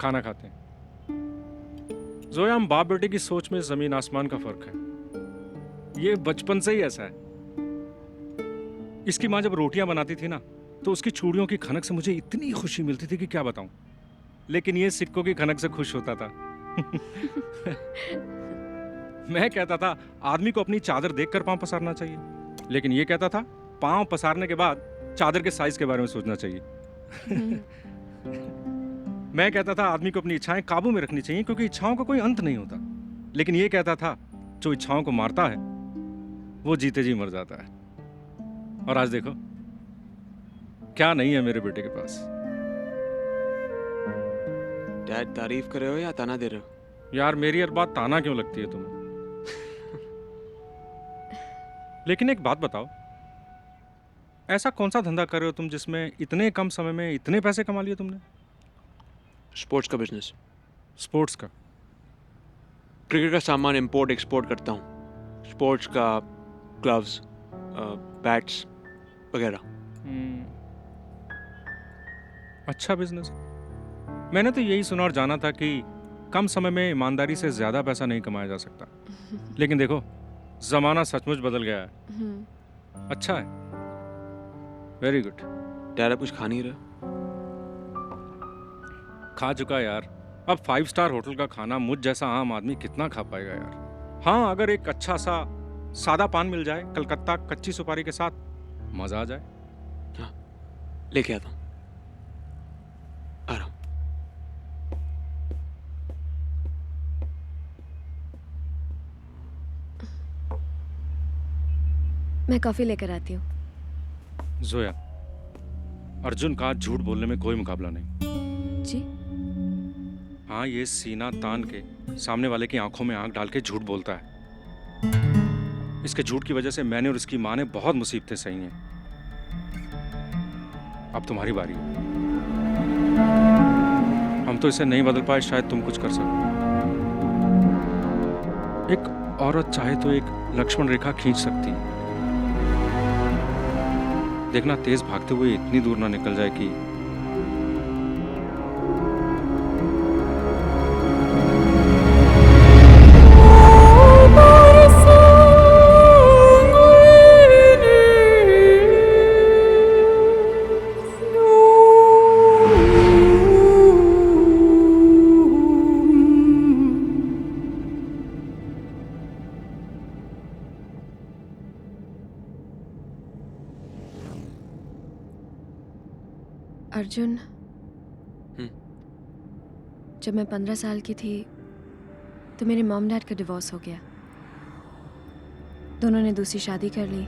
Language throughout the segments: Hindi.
खाना खाते हैं। जोया, हम बाप बेटे की सोच में जमीन आसमान का फर्क है। ये बचपन से ही ऐसा है। इसकी माँ जब रोटियां बनाती थी ना, तो उसकी चूड़ियों की खनक से मुझे इतनी खुशी मिलती थी कि क्या बताऊं। लेकिन ये सिक्कों की खनक से खुश होता था। मैं कहता था आदमी को अपनी चादर देखकर पांव पसारना चाहिए, लेकिन ये कहता था पांव पसारने के बाद चादर के साइज के बारे में सोचना चाहिए। मैं कहता था आदमी को अपनी इच्छाएं काबू में रखनी चाहिए, क्योंकि इच्छाओं का कोई अंत नहीं होता। लेकिन ये कहता था जो इच्छाओं को मारता है वो जीते जी मर जाता है। और आज देखो क्या नहीं है मेरे बेटे के पास। डैड, तारीफ कर रहे हो या ताना दे रहे हो? यार, मेरी हर बात ताना क्यों लगती है तुम्हें? लेकिन एक बात बताओ, ऐसा कौन सा धंधा कर रहे हो तुम जिसमें इतने कम समय में इतने पैसे कमा लिए तुमने? स्पोर्ट्स का बिजनेस। स्पोर्ट्स का? क्रिकेट का सामान इंपोर्ट एक्सपोर्ट करता हूँ। स्पोर्ट्स का ग्लव्स, बैट्स वगैरह। अच्छा बिजनेस। मैंने तो यही सुना और जाना था कि कम समय में ईमानदारी से ज्यादा पैसा नहीं कमाया जा सकता। लेकिन देखो, जमाना सचमुच बदल गया है। अच्छा है, वेरी गुड। डैड, आप कुछ खा नहीं रहे? खा चुका यार। अब 5 स्टार होटल का खाना मुझ जैसा आम आदमी कितना खा पाएगा यार। हाँ, अगर एक अच्छा सा सादा पान मिल जाए कलकत्ता कच्ची सुपारी के साथ, मजा आ जाए। हाँ, लेके आता हूँ। आ रहा हूँ। मैं कॉफी लेकर आती हूँ। जोया, अर्जुन का झूठ बोलने में कोई मुकाबला नहीं। जी? हाँ, ये सीना तान के सामने वाले की आंखों में आंख डाल के झूठ बोलता है। इसके झूठ की वजह से मैंने और इसकी माँ ने बहुत मुसीबतें सही हैं। अब तुम्हारी बारी है। हम तो इसे नहीं बदल पाए, शायद तुम कुछ कर सको। एक औरत चाहे तो एक लक्ष्मण रेखा खींच सकती है। देखना, तेज भागते हुए इतनी दूर ना निकल जाए कि अर्जुन, जब मैं 15 साल की थी तो मेरे मॉम डैड का डिवोर्स हो गया। दोनों ने दूसरी शादी कर ली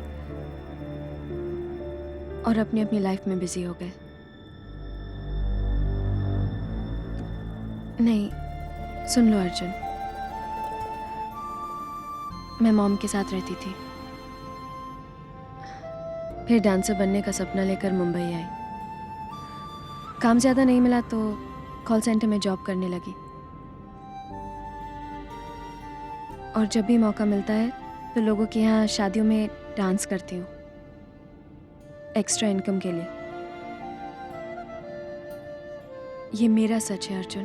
और अपनी अपनी लाइफ में बिजी हो गए। नहीं, सुन लो अर्जुन, मैं मॉम के साथ रहती थी, फिर डांसर बनने का सपना लेकर मुंबई आई। काम ज़्यादा नहीं मिला तो कॉल सेंटर में जॉब करने लगी, और जब भी मौका मिलता है तो लोगों के यहाँ शादियों में डांस करती हूँ, एक्स्ट्रा इनकम के लिए। ये मेरा सच है अर्जुन।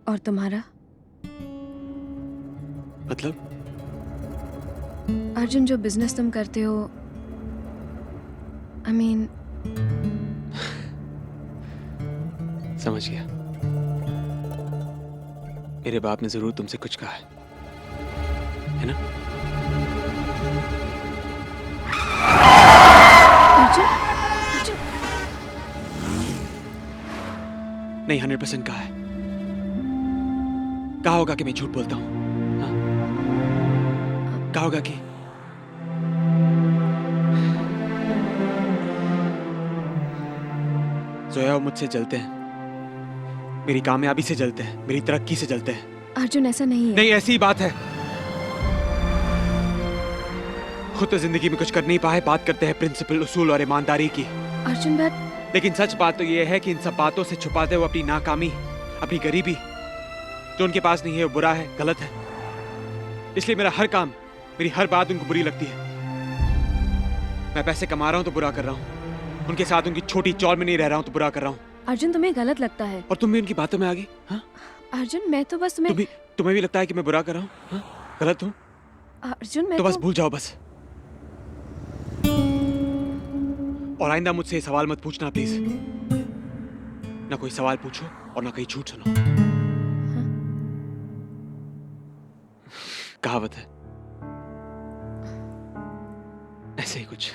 और तुम्हारा? मतलब? अर्जुन, जो बिजनेस तुम करते हो, आई मीन, समझ गया। मेरे बाप ने जरूर तुमसे कुछ कहा है ना? अर्जुन, अर्जुन। नहीं, 100% कहा है। कहा होगा कि मैं झूठ बोलता हूं। हाँ? कहा होगा कि जोया मुझसे जलते हैं, मेरी कामयाबी से जलते हैं, मेरी तरक्की से जलते हैं। अर्जुन, ऐसा नहीं है। नहीं, ऐसी ही बात है। खुद तो जिंदगी में कुछ कर नहीं पाए, बात करते हैं प्रिंसिपल, उसूल और ईमानदारी की। अर्जुन, बात। लेकिन सच बात तो ये है कि इन सब बातों से छुपाते हुए अपनी नाकामी, अपनी गरीबी, जो उनके पास नहीं है वो बुरा है, गलत है। इसलिए मेरा हर काम, मेरी हर बात उनको बुरी लगती है। मैं पैसे कमा रहा हूं तो बुरा कर रहा हूं, उनके साथ उनकी छोटी चौल में नहीं रह रहा हूं तो बुरा कर रहा हूं। अर्जुन तुम्हें गलत लगता है। और तुम भी उनकी बातों में आ गई? हाँ, अर्जुन मैं तो बस तुम्हें तुम्हें भी लगता है कि मैं बुरा कर रहा हूँ? हाँ? गलत हूँ? अर्जुन मैं तो बस भूल जाओ बस। और आइंदा मुझसे ये सवाल मत पूछना प्लीज। ना कोई सवाल पूछो और ना कहीं झूठ सुनो। कहावत है, ऐसे ही कुछ।